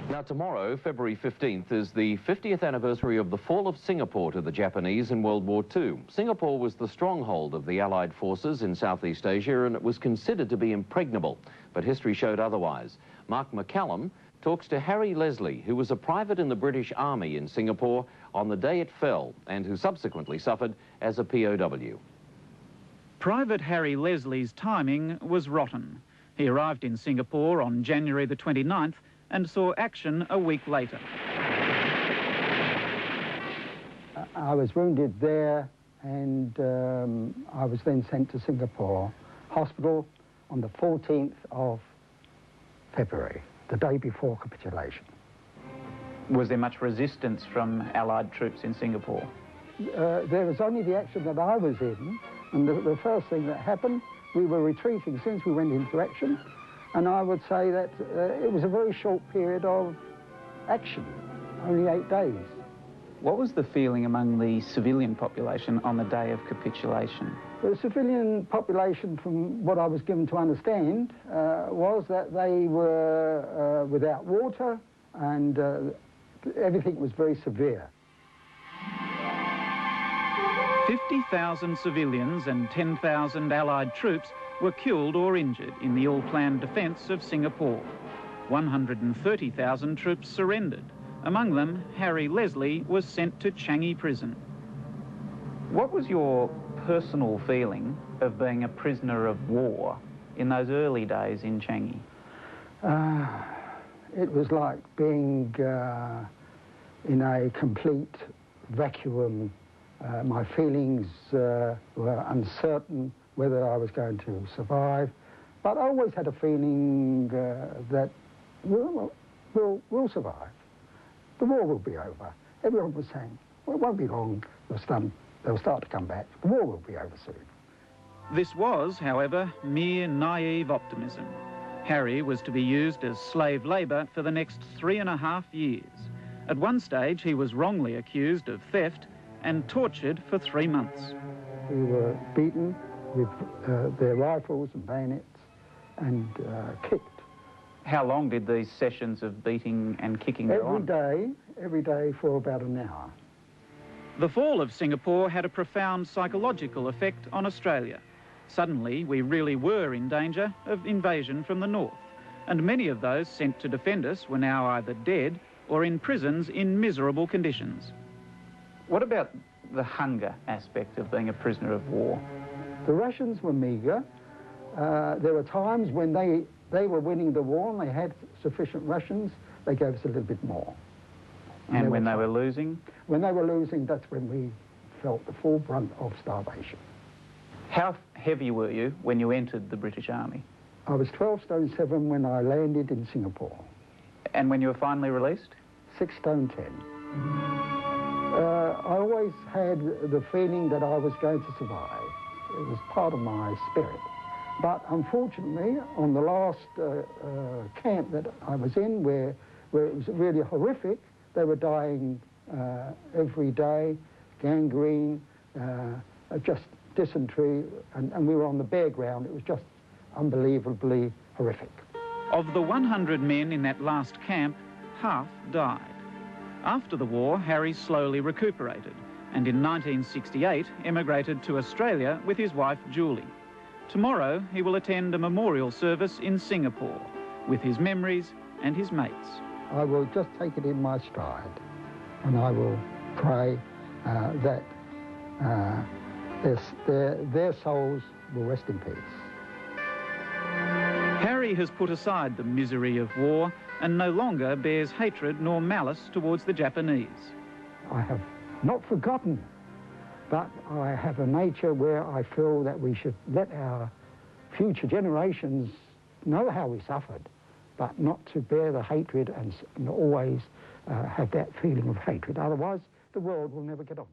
Now tomorrow, February 15th, is the 50th anniversary of the fall of Singapore to the Japanese in World War II. Singapore was the stronghold of the Allied forces in Southeast Asia, and it was considered to be impregnable. But history showed otherwise. Mark McCallum talks to Harry Leslie, who was a private in the British Army in Singapore on the day it fell, and who subsequently suffered as a POW. Private Harry Leslie's timing was rotten. He arrived in Singapore on January the 29th and saw action a week later. I was wounded there, and I was then sent to Singapore Hospital on the 14th of February, the day before capitulation. Was there much resistance from Allied troops in Singapore? There was only the action that I was in, and the first thing that happened, we were retreating since we went into action, and I would say that it was a very short period of action, only 8 days. What was the feeling among the civilian population on the day of capitulation? The civilian population, from what I was given to understand, was that they were without water, and everything was very severe. 50,000 civilians and 10,000 Allied troops were killed or injured in the all-planned defence of Singapore. 130,000 troops surrendered. Among them, Harry Leslie was sent to Changi prison. What was your personal feeling of being a prisoner of war in those early days in Changi? It was like being in a complete vacuum. My feelings were uncertain whether I was going to survive, but I always had a feeling that we'll survive. The war will be over. Everyone was saying, well, it won't be long, they'll start to come back. The war will be over soon. This was, however, mere naive optimism. Harry was to be used as slave labour for the next 3.5 years. At one stage, he was wrongly accused of theft and tortured for 3 months. We were beaten with their rifles and bayonets and kicked. How long did these sessions of beating and kicking go on? Every day for about an hour. The fall of Singapore had a profound psychological effect on Australia. Suddenly, we really were in danger of invasion from the north, and many of those sent to defend us were now either dead or in prisons in miserable conditions. What about the hunger aspect of being a prisoner of war? The rations were meagre. There were times when they were winning the war and they had sufficient rations, they gave us a little bit more. And when they were losing? When they were losing, that's when we felt the full brunt of starvation. How heavy were you when you entered the British Army? I was 12 stone 7 when I landed in Singapore. And when you were finally released? 6 stone 10. I always had the feeling that I was going to survive. It was part of my spirit. But unfortunately, on the last camp that I was in, where it was really horrific, they were dying every day, gangrene, just dysentery, and we were on the bare ground. It was just unbelievably horrific. Of the 100 men in that last camp, half died. After the war, Harry slowly recuperated, and in 1968 emigrated to Australia with his wife Julie. Tomorrow he will attend a memorial service in Singapore with his memories and his mates. I will just take it in my stride, and I will pray that their souls will rest in peace. Harry has put aside the misery of war and no longer bears hatred nor malice towards the Japanese. I have not forgotten, but I have a nature where I feel that we should let our future generations know how we suffered, but not to bear the hatred and always have that feeling of hatred. Otherwise, the world will never get on.